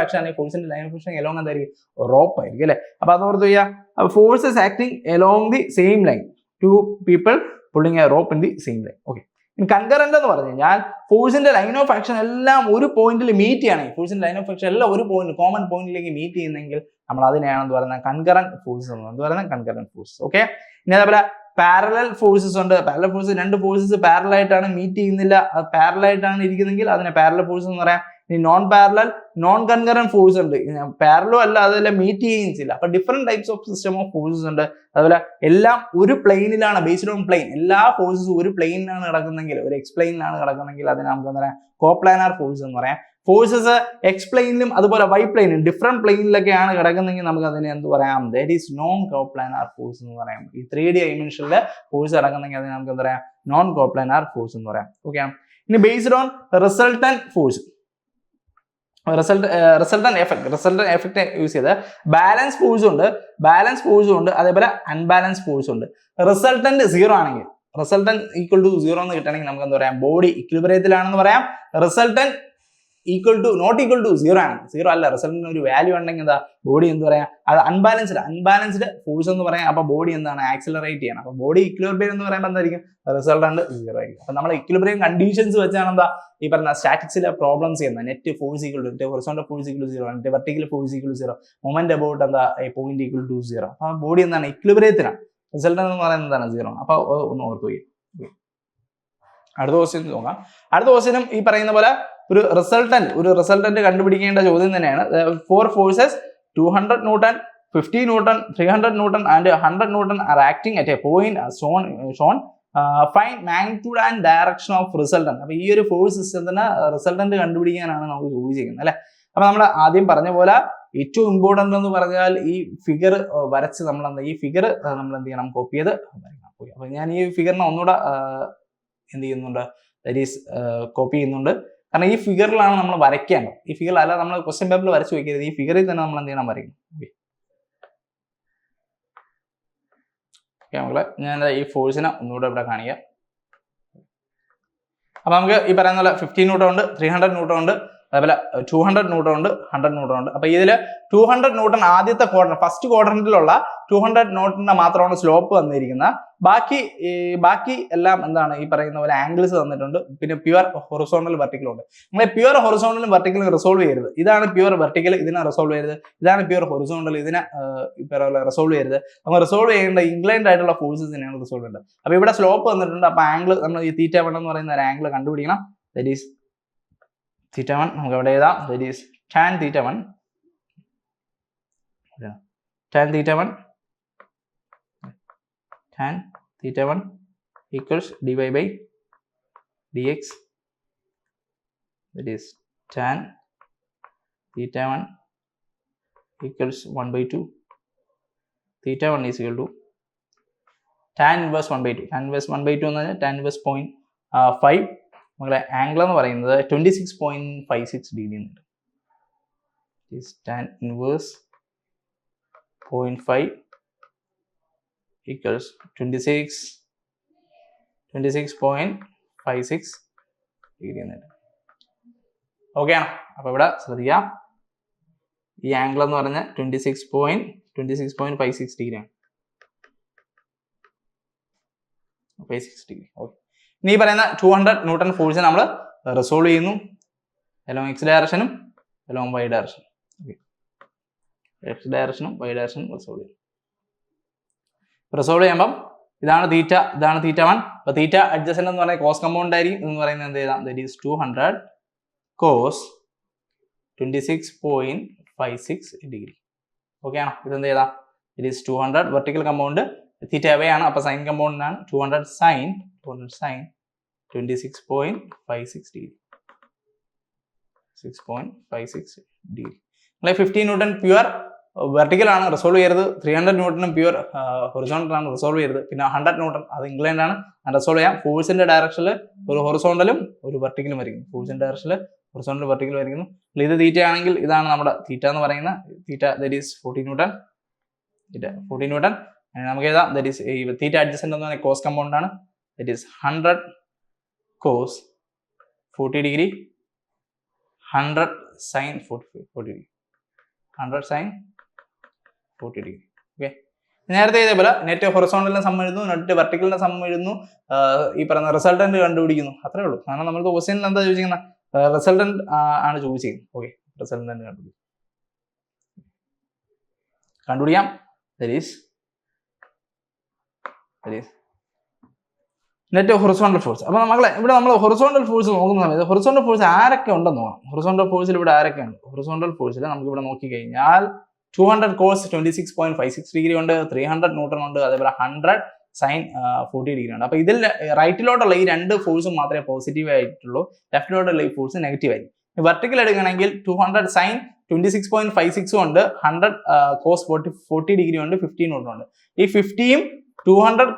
ആക്ഷൻ ആണെങ്കിൽ ഫോഴ്സിന്റെ ലൈൻ ഓഫ് ആക്ഷൻ എലോങ് എന്തായിരിക്കും, റോപ്പ് ആയിരിക്കും അല്ലെ. അപ്പൊ അത് ഓർത്ത് ചെയ്യുക, forces acting along the same line, 2 people pulling a rope in the same line. Okay, concurrent എന്ന് പറഞ്ഞു കഴിഞ്ഞാൽ ഫോഴ്സിന്റെ ലൈൻ ഓഫ് ആക്ഷൻ എല്ലാം ഒരു പോയിന്റിൽ മീറ്റ് ചെയ്യണമെങ്കിൽ, ഫോഴ്സിന്റെ ലൈൻ ഓഫ് ആക്ഷൻ എല്ലാം ഒരു പോയിന്റ് കോമൺ പോയിന്റിലേക്ക് മീറ്റ് ചെയ്യുന്നെങ്കിൽ നമ്മൾ അതിനെയാണെന്ന് പറയുന്നത് കൺകറന്റ് ഫോഴ്സ് എന്ന് പറയുന്നത് കൺകറന്റ് ഫോഴ്സ്. ഓക്കെ, ഇനി അതേപോലെ പാരലൽ ഫോഴ്സസ് ഉണ്ട്. പാരലൽ ഫോഴ്സ്, രണ്ട് ഫോഴ്സസ് പാരലൽ ആയിട്ടാണ് മീറ്റ് ചെയ്യുന്നില്ല, പാരലൽ ആയിട്ടാണ് ഇരിക്കുന്നെങ്കിൽ അതിനെ പാരലൽ ഫോഴ്സ് എന്ന് പറയാം. ഇനി non parallel, non concurrent force ഉണ്ട്, പാരലോ അല്ല അതെല്ലാം മീറ്റ് ചെയ്യുന്നില്ല. അപ്പൊ different types of system of forces ഉണ്ട്. അതുപോലെ എല്ലാം ഒരു പ്ലെയിനിലാണ്, ബേസ്ഡ് ഓൺ പ്ലെയിൻ. എല്ലാ ഫോഴ്സസും ഒരു പ്ലെയിനിലാണ് കിടക്കുന്നെങ്കിൽ, ഒരു എക്സ്പ്ലെയിനിലാണ് കിടക്കുന്നെങ്കിൽ അതിനെ നമുക്ക് എന്താ പറയാം, കോപ്ലാനാർ ഫോഴ്സ് എന്ന് പറയാം. ഫോഴ്സസ് എക്സ്പ്ലെയിനിലും അതുപോലെ വൈ പ്ലെയിനും ഡിഫറെന്റ് പ്ലെയിനിലൊക്കെയാണ് കിടക്കുന്നെങ്കിൽ നമുക്ക് അതിനെ എന്ത് പറയാം, that is known coplanar force എന്ന് പറയാം. ഈ 3D ഡൈമെൻഷനിൽ ഫോഴ്സ് കിടക്കുന്നെങ്കിൽ അതിനെ നമുക്ക് എന്താ പറയാം, നോൺ കോപ്ലാനാർ ഫോഴ്സ് എന്ന് പറയാം. ഓക്കെ, ഇനി based on resultant force, resultant effect use ചെയ്ത് ബാലൻസ് ഫോഴ്സും ഉണ്ട്, അതേപോലെ അൺബാലൻസ് ഫോഴ്സും ഉണ്ട്. റിസൾട്ടന്റ് 0 ആണെങ്കിൽ, റിസൾട്ടന്റ് ഈക്വൽ ടു 0 എന്ന് കിട്ടണമെങ്കിൽ നമുക്ക് എന്താ പറയാം, ബോഡി ഇക്വിലിബ്രിയത്തിലാണെന്ന് പറയാം. റിസൾട്ടന്റ് നോട്ട് ഈക്വൽ ടു 0 ആണ്, 0 അല്ല, റിസൾട്ടിന് ഒരു വാല്യൂ ഉണ്ടെങ്കിൽ എന്താ, ബോഡി എന്ത് പറയാം, അത് അൺബാലൻസ്ഡ് ഫോഴ്സ് എന്ന് പറയാം. അപ്പൊ ബോഡി എന്താണ്, ആക്സിലറേറ്റ് ചെയ്യണം. അപ്പൊ ബോഡി ഇക്വിലിബ്രിയം എന്ന് പറയുമ്പോൾ എന്തായിരിക്കും, റിസൾട്ടന്റ് 0 ആയിരിക്കും. അപ്പൊ നമ്മൾ ഇക്വിലിബ്രിയം കണ്ടീഷൻസ് വെച്ചാണ് എന്താ ഈ പറഞ്ഞ സ്റ്റാറ്റിക്സിലെ പ്രോബ്ലംസ് ചെയ്യുന്നത്. Net force equal to, horizontal force equal to 0, net vertical force equal to 0, moment about എന്താ പോയിന്റ് ഈക്വൽ ടു 0. അപ്പൊ ബോഡി എന്താണ്, ഇക്വിലിബ്രിയത്തിലാണ്. റിസൾട്ടന്റ് എന്ന് പറയുന്നത് എന്താണ്, 0 ആണ്. അപ്പൊ ഒന്ന് ഓർത്തു പോയി. അടുത്ത ക്വസ്റ്റ്യൻ നോക്കാം. അടുത്ത ക്വസ്റ്റ്യനും ഈ പറയുന്ന പോലെ ഒരു റിസൾട്ടന്റ് കണ്ടുപിടിക്കേണ്ട ചോദ്യം തന്നെയാണ്. 4 forces 200 Newton, 50 Newton, 300 Newton and 100 Newton are acting at a point shown. Find magnitude and direction of resultant. അപ്പൊ ഈ ഒരു ഫോഴ്സ് സിസ്റ്റത്തിന് റിസൾട്ടന്റ് കണ്ടുപിടിക്കാനാണ് നമുക്ക് ചോദിച്ചിരിക്കുന്നത് അല്ലെ. അപ്പൊ നമ്മൾ ആദ്യം പറഞ്ഞ പോലെ ഏറ്റവും ഇമ്പോർട്ടന്റ് എന്ന് പറഞ്ഞാൽ ഈ ഫിഗർ വരച്ച് നമ്മൾ ഈ ഫിഗർ നമ്മൾ എന്ത് ചെയ്യണം, കോപ്പി ചെയ്ത് വരയ്ക്കണം. അപ്പൊ ഞാൻ ഈ ഫിഗറിനെ ഒന്നുകൂടെ എന്ത് ചെയ്യുന്നുണ്ട്, ദാറ്റ് ഈസ് കോപ്പി ചെയ്യുന്നുണ്ട്. കാരണം ഈ ഫിഗറിലാണ് നമ്മൾ വരയ്ക്കേണ്ടത്. ഈ ഫിഗറിൽ അല്ല നമ്മൾ ക്വസ്റ്റ്യൻ പേപ്പറിൽ വരച്ച് വയ്ക്കരുത്, ഈ ഫിഗറിൽ തന്നെ നമ്മൾ എന്ത് ചെയ്യണം, വരയ്ക്കണം. ഓക്കെ മക്കളെ, ഞാൻ ഈ ഫോഴ്സിനെ ഒന്നുകൂടെ ഇവിടെ കാണിക്കാം. അപ്പോൾ നമുക്ക് ഈ പറയുന്ന പോലെ 15 ന്യൂട്ടൺ ഉണ്ട്, 300 ന്യൂട്ടൺ ഉണ്ട്, അതേപോലെ 200 ന്യൂട്ടൺ ഉണ്ട്, 100 ന്യൂട്ടൺ ഉണ്ട്. അപ്പോൾ ഇതിൽ 200 ന്യൂട്ടൺ ആദ്യത്തെ ക്വാഡ്രന്റ്, ഫസ്റ്റ് ക്വാഡ്രന്റിലുള്ള 200 ന്യൂട്ടന്റെ മാത്രമാണ് സ്ലോപ്പ് വന്നിരിക്കുന്നത്. ബാക്കി എല്ലാം എന്താണ് ഈ പറയുന്ന പോലെ ആംഗിൾസ് തന്നിട്ടുണ്ട്. പിന്നെ പ്യുവർ ഹൊറിസോണ്ടൽ വെർട്ടിക്കൽ ഉണ്ട്. നമ്മൾ പ്യുവർ ഹൊറിസോണ്ടലും വെർട്ടിക്കലും റിസോൾവ് ചെയ്യരുത്. ഇതാണ് പ്യുവർ വെർട്ടിക്കൽ, ഇതിനെ റിസോൾവ് ചെയ്യരുത്. ഇതാണ് പ്യുവർ ഹൊറിസോണ്ടൽ, ഇതിനെ റിസോൾവ് ചെയ്യരുത്. നമ്മൾ റിസോൾവ് ചെയ്യേണ്ട ഇൻക്ലൈൻഡ് ആയിട്ടുള്ള ഫോഴ്സസിനെയാണ് റിസോൾവ് ചെയ്യേണ്ടത്. അപ്പോൾ ഇവിടെ സ്ലോപ്പ് വന്നിട്ടുണ്ട്. അപ്പോൾ ആംഗിൾ നമ്മൾ ഈ θ1 എന്ന് പറയുന്ന ഒരു ആംഗിൾ കണ്ടുപിടിക്കണം. ദാറ്റ് ഈസ് θ1 നമുക്ക് എവിടെ എഴുതാം? That is tan θ1 tan θ1 equals dy by dx, that is tan θ1 equals 1/2. θ1 is equal to tan inverse 1/2. tan inverse 1/2 എന്ന് പറഞ്ഞാൽ tan inverse 0.5. നമ്മളെ ആംഗിൾ എന്ന് പറയുന്നത് 26.56 ഡിഗ്രി ഉണ്ട്. is tan inverse 0.5 equals 26.56 degree എന്നുണ്ട്. ഓക്കെ ആണോ? അപ്പോൾ ഇവിടെ ശ്രദ്ധിക്കാം, ഈ ആംഗിൾ എന്ന് പറഞ്ഞാൽ 26.56 ഡിഗ്രി ആണ്. 56 ഡിഗ്രി. ഓക്കെ, ഇനി ഈ പറയുന്ന 200 ന്യൂട്ടൺ ഫോഴ്സ് നമ്മൾ റിസോൾവ് ചെയ്യുന്നു എലോങ് എക്സ് ഡയറക്ഷനും എലോങ് വൈ ഡയറക്ഷനും. ഓക്കെ, എക്സ് ഡയറക്ഷനും വൈ ഡയറക്ഷനും റിസോൾവ് ചെയ്യും. റിസോൾവ് ചെയ്യുമ്പം ഇതാണ് θ, ഇതാണ് θ1. അപ്പോൾ θ അഡ്ജസന്റ് എന്ന് പറയുന്നത് കോസ് കമ്പൗണ്ട് ആയിരിക്കും. എന്ന് പറയുന്നത് എന്ത് ചെയ്താൽ that is 200 cos 26.56 degree. Okay ആണോ? ഇതെന്ത് ചെയ്താൽ it is 200 vertical component, θ away ആണ്. അപ്പോൾ സൈൻ കമ്പൗണ്ടിനാണ് 200 sin 26.56 ഡിഗ്രി. 6.56 ഡിഗ്രി. നമ്മളെ 15 ന്യൂട്ടൺ പ്യുവർ വെർട്ടിക്കൽ ആണ്, റിസോൾവ് ചെയ്യരുത്. 300 ന്യൂട്ടനും പ്യുവർ ഹൊറിസോണ്ടൽ ആണ്, റിസോൾവ് ചെയ്യരുത്. പിന്നെ 100 ന്യൂട്ടൺ അത് ഇംഗ്ലണ്ട് ആണ്, റിസോൾവ് ചെയ്യാം. ഫോഴ്സിന്റെ ഡയറക്ഷനിൽ ഒരു ഹൊറിസോണ്ടലും ഒരു വെർട്ടിക്കലും വരയ്ക്കുന്നു. ഫോഴ്സിന്റെ ഡയറക്ഷനിൽ ഹൊറിസോണ്ടൽ വെർട്ടിക്കൽ വരയ്ക്കുന്നു. ഇത് θ ആണെങ്കിൽ ഇതാണ് നമ്മുടെ θ എന്ന് പറയുന്ന θ, ദാറ്റ് ഈസ് 40 ന്യൂട്ടൺ. 40 ന്യൂട്ടൺ നമുക്ക് എഴുതാം. ദാറ്റ് ഈസ് ഈ θ അഡ്ജസന്റ് എന്ന് പറയുന്ന കോസ് കമ്പൗണ്ട് ആണ്. That is 100 cos 40 degree, 100 sin 40 degree, 100 sin 40 degree. Okay, നേരത്തെ ഇതേപോലെ നെറ്റ് ഹൊറിസോണ്ടലിനെ സം എഴുതുന്നു, നെറ്റ് വെർട്ടിക്കലിനെ സം എഴുതുന്നു, ഈ പറയുന്ന റിസൾട്ടന്റ് കണ്ടുപിടിക്കുന്നു. അത്രേ ഉള്ളൂ. കാരണം നമ്മൾ ക്വസ്റ്റ്യനിൽ എന്താ ചോദിച്ചിരിക്കുന്നത്? റിസൾട്ടന്റ് ആണ് ചോദിച്ചിരിക്കുന്നത്. ഓക്കെ, റിസൾട്ടന്റ് കണ്ടുപിടിക്കാം. That is net horizontal force. അപ്പോൾ നമ്മളെ ഇവിടെ നമ്മൾ ഹൊറിസോണ്ടൽ ഫോഴ്സ് നോക്കുന്ന സമയത്ത് ഹൊറിസോണ്ടൽ ഫോഴ്സ് ആരൊക്കെ ഉണ്ടെന്ന് നോക്കണം. ഹൊറിസോണ്ടൽ ഫോഴ്സിൽ ഇവിടെ ആരൊക്കെ ഉണ്ട്? ഹൊറിസോണ്ടൽ ഫോഴ്സിൽ നമുക്ക് ഇവിടെ നോക്കിക്കഴിഞ്ഞാൽ 200 cos 26.56 ഡിഗ്രി ഉണ്ട്, 300 ന്യൂട്ടൺ ഉണ്ട്, അതേപോലെ 100 sin 40 ഡിഗ്രി ഉണ്ട്. അപ്പോൾ ഇതിൽ റൈറ്റിലോട്ടുള്ള ഈ രണ്ട് ഫോഴ്സും മാത്രമേ പോസിറ്റീവ് ആയിട്ടുള്ളൂ, ലെഫ്റ്റിലോട്ടുള്ള ഈ ഫോഴ്സ് നെഗറ്റീവ് ആയിരിക്കും. വെർട്ടിക്കൽ എടുക്കുകയാണെങ്കിൽ 200 sin 26.56 ഉണ്ട്, 100 cos 40 ഡിഗ്രി ഉണ്ട്, 15 ന്യൂട്ടൺ ഉണ്ട്. ഈ 50യും 200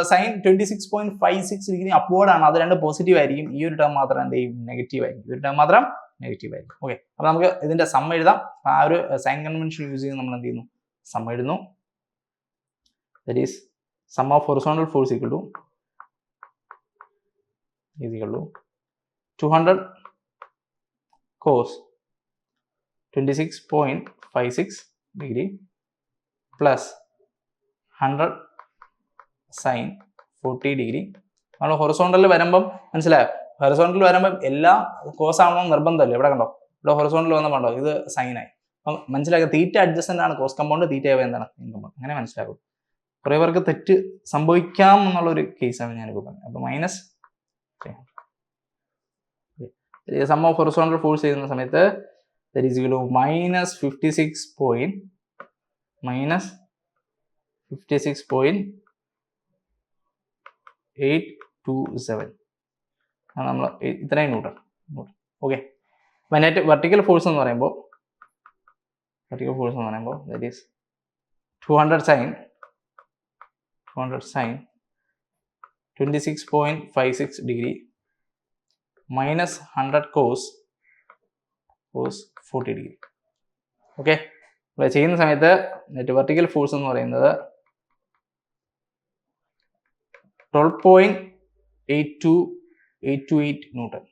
sin 26.56 ഡിഗ്രി അപ്വേർഡ് ആണ്, അത് രണ്ട് പോസിറ്റീവ് ആയിരിക്കും. ഈ ഒരു ടേം മാത്രം എന്ത് ചെയ്യും? നെഗറ്റീവ് ആയിരിക്കും. ഈ ഒരു ടേം മാത്രം നെഗറ്റീവ് ആയിരിക്കും. ഓക്കെ, അപ്പോൾ നമുക്ക് ഇതിന്റെ സം എഴുതാം. ആ ഒരു സൈൻ കൺവെൻഷൻ യൂസ് ചെയ്ത് നമ്മൾ എന്ത് ചെയ്യുന്നു? സം എഴുതുന്നു. That is sum of horizontal force equal to 200 cos 26.56 degree plus 100 sin 40 degree. നമ്മൾ ഹൊറിസോണ്ടലിൽ വരുമ്പം മനസ്സിലായോ? ഹൊറിസോണ്ടലിൽ വരുമ്പം എല്ലാം കോസ് ആവണമെന്ന് നിർബന്ധമല്ലേ? ഇവിടെ കണ്ടോ, ഇവിടെ ഹൊറിസോണ്ടലിൽ വന്നപ്പോൾ കണ്ടോ ഇത് സൈനായി. അപ്പം മനസ്സിലാക്കുക, θ അഡ്ജസന്റ് ആണ് കോസ് കമ്പൗണ്ട്, θ എന്താണ് സൈൻ കമ്പൗണ്ട്. അങ്ങനെ മനസ്സിലാക്കും. കുറേ പേർക്ക് തെറ്റ് സംഭവിക്കാം എന്നുള്ളൊരു കേസാണ് ഞാനിപ്പോൾ പറഞ്ഞത്. അപ്പോൾ minus some of horizontal force ചെയ്യുന്ന സമയത്ത് ദാറ്റ് ഈസ് ഈക്വൽ ടു -56.827 നമ്മൾ ഇത്രയും ന്യൂട്ടൺ. ഓക്കെ, അപ്പോൾ നെറ്റ് വെർട്ടിക്കൽ ഫോഴ്സ് എന്ന് പറയുമ്പോൾ that is 200 sin 26.56 degree minus 100 cos 40 degree. Okay, അപ്പോൾ ചെയ്യുന്ന സമയത്ത് നെറ്റ് വെർട്ടിക്കൽ ഫോഴ്സ് എന്ന് പറയുന്നത് 12.82 12.828 ന്യൂട്ടൺ.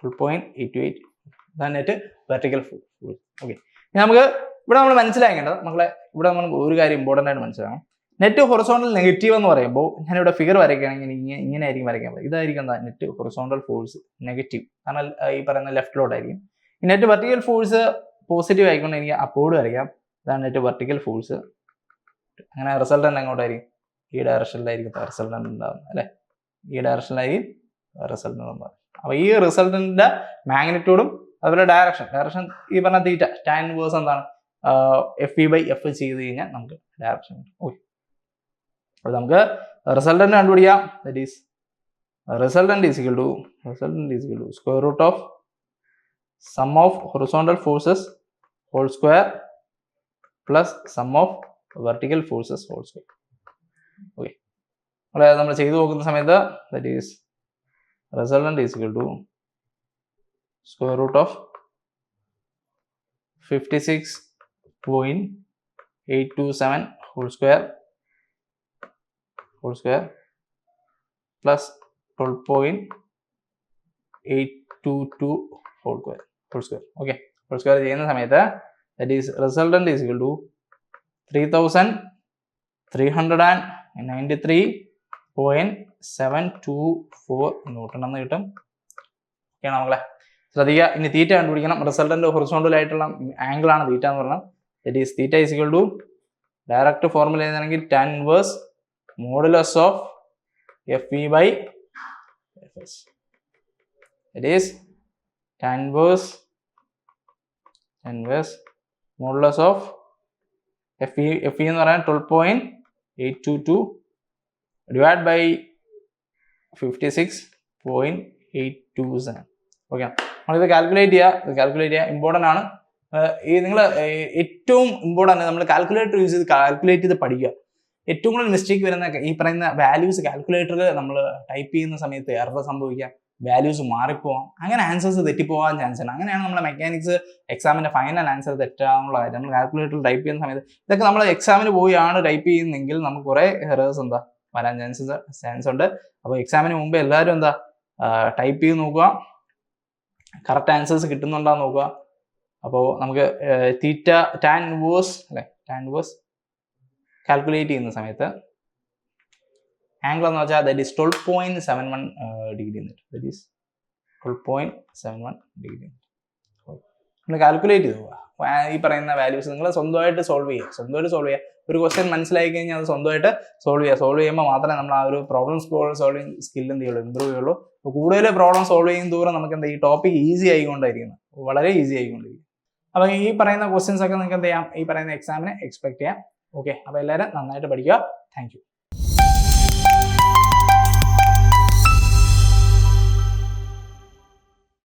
12.828 ഇതാണ് നെറ്റ് വെർട്ടിക്കൽ ഫോഴ്സ്. ഓക്കെ, നമുക്ക് ഇവിടെ നമ്മൾ മനസ്സിലാക്കേണ്ടത് മക്കളെ, ഇവിടെ നമ്മൾ ഒരു കാര്യം ഇമ്പോർട്ടൻ്റ് ആയിട്ട് മനസ്സിലാക്കണം. നെറ്റ് ഹൊറിസോണ്ടൽ നെഗറ്റീവ് എന്ന് പറയുമ്പോൾ ഞാനിവിടെ ഫിഗർ വരയ്ക്കുകയാണെങ്കിൽ ഇങ്ങനെ ആയിരിക്കും വരയ്ക്കാൻ പറ്റും. ഇതായിരിക്കും എന്താ നെറ്റ് ഹൊറിസോണ്ടൽ ഫോഴ്സ് നെഗറ്റീവ്, കാരണം ഈ പറയുന്ന ലെഫ്റ്റിലോട്ടായിരിക്കും. ഈ നെറ്റ് വെർട്ടിക്കൽ ഫോഴ്സ് പോസിറ്റീവ് ആയിക്കൊണ്ട് എനിക്ക് അപ്പോഴും വരയ്ക്കാം. ഇതാണ് നെറ്റ് വെർട്ടിക്കൽ ഫോഴ്സ്. അങ്ങനെ റിസൾട്ടൻ്റ് എങ്ങോട്ടായിരിക്കും? ഈ ഡയറക്ഷനിലായിരിക്കും റിസൾട്ടൻ്റ് ഉണ്ടാകുന്നത് അല്ലേ? ഈ ഡയറക്ഷനിലായിരിക്കും റിസൾട്ടൻ്റ് ഉണ്ടാകുന്നത്. അപ്പോൾ ഈ റിസൾട്ടൻ്റെ മാഗ്നിറ്റ്യൂഡും അതുപോലെ ഡയറക്ഷൻ ഈ പറഞ്ഞ തീറ്റ ടാൻ ഇൻവേഴ്സ് എന്താണ് FV/F ചെയ്ത് കഴിഞ്ഞാൽ നമുക്ക് ഡയറക്ഷൻ കിട്ടും. ഓക്കെ, അപ്പോൾ നമുക്ക് റിസൾട്ടൻ്റ് കണ്ടുപിടിക്കാം. That is resultant is equal to square root of sum of horizontal forces whole square plus sum of vertical forces whole square. Okay, നമ്മൾ ചെയ്തു നോക്കുന്ന സമയത്ത് that is resultant is equal to square root of 56.827 whole square plus 12.822 whole square. Okay, whole square ചെയ്യുന്ന സമയത്ത് that is resultant is equal to 3393.724 newton എന്ന് കിട്ടും. ഓക്കെയാണ് മക്കളെ, ശ്രദ്ധിക്കുക. ഇനി തീറ്റ കണ്ടുപിടിക്കണം. റിസൾട്ടന്റ് ഹൊറിസോണ്ടൽ ആയിട്ടുള്ള ആംഗിൾ ആണ് തീറ്റ എന്ന് പറഞ്ഞാൽ. That is theta is equal to direct formula എഴുതുകയാണെങ്കിൽ tan inverse modulus of FV/Fs. That is tan inverse modulus of FV എന്ന് പറയാൻ 12.822 ഡിവൈഡ് ബൈ 56.827. ഓക്കെ, നമ്മളിത് കാൽക്കുലേറ്റ് ചെയ്യുക. ഇമ്പോർട്ടൻ്റ് ആണ്. ഈ നിങ്ങൾ ഏറ്റവും ഇമ്പോർട്ടൻ്റ് നമ്മൾ കാൽക്കുലേറ്റർ യൂസ് ചെയ്ത് കാൽക്കുലേറ്റ് ചെയ്ത് പഠിക്കുക. ഏറ്റവും കൂടുതൽ മിസ്റ്റേക്ക് വരുന്ന ഈ പറയുന്ന വാല്യൂസ് കാൽക്കുലേറ്ററിൽ നമ്മൾ ടൈപ്പ് ചെയ്യുന്ന സമയത്ത് എറർ സംഭവിക്കാം, വാല്യൂസ് മാറിപ്പോവാം, അങ്ങനെ ആൻസേഴ്സ് തെറ്റിപ്പോകാൻ ചാൻസ് ഉണ്ട്. അങ്ങനെയാണ് നമ്മുടെ മെക്കാനിക്സ് എക്സാമിന്റെ ഫൈനൽ ആൻസർ തെറ്റാനുള്ള കാര്യം. നമ്മൾ കാൽക്കുലേറ്ററിൽ ടൈപ്പ് ചെയ്യുന്ന സമയത്ത് ഇതൊക്കെ നമ്മൾ എക്സാമിന് പോയാണ് ടൈപ്പ് ചെയ്യുന്നെങ്കിൽ നമുക്ക് കുറേ എറേഴ്സ് വരാൻ ചാൻസ് ഉണ്ട്. അപ്പോൾ എക്സാമിന് മുമ്പ് എല്ലാവരും ടൈപ്പ് ചെയ്ത് നോക്കുക, കറക്റ്റ് ആൻസേഴ്സ് കിട്ടുന്നുണ്ടാന്ന് നോക്കുക. അപ്പോൾ നമുക്ക് തീറ്റ ടാൻ ഇൻവേഴ്സ് കാൽക്കുലേറ്റ് ചെയ്യുന്ന സമയത്ത് ആംഗിൾ എന്ന് വെച്ചാൽ ദറ്റ് ഈസ് 12.71 ഡിഗ്രി എന്നിട്ട് ദറ്റ് ഈസ് 12.71 ഡിഗ്രി. നമ്മൾ കാൽക്കുലേറ്റ് ചെയ്ത് പോവുക. ഈ പറയുന്ന വാല്യൂസ് നിങ്ങൾ സ്വന്തമായിട്ട് സോൾവ് ചെയ്യുക. ഒരു ക്വസ്റ്റ്യൻ മനസ്സിലായി കഴിഞ്ഞാൽ അത് സ്വന്തമായിട്ട് സോൾവ് ചെയ്യുമ്പോൾ മാത്രമേ നമ്മൾ ആ ഒരു പ്രോബ്ലം സോൾവിങ് സ്കിൽ ഇമ്പ്രൂവ് ചെയ്യുള്ളൂ. അപ്പോൾ കൂടുതൽ പ്രോബ്ലം സോൾവ് ചെയ്യും തോറും നമുക്ക് ഈ ടോപ്പിക് ഈസി ആയിക്കൊണ്ടിരിക്കുന്നത്, വളരെ ഈസി ആയിക്കൊണ്ടിരിക്കും. അപ്പോൾ ഈ പറയുന്ന ക്വസ്റ്റ്യൻസ് ഒക്കെ നിങ്ങൾക്ക് എന്ത് ചെയ്യാം, ഈ പറയുന്ന എക്സാമിന് എക്സ്പെക്ട് ചെയ്യാം. ഓക്കെ, അപ്പോൾ എല്ലാവരും നന്നായിട്ട് പഠിക്കുക. Thank you.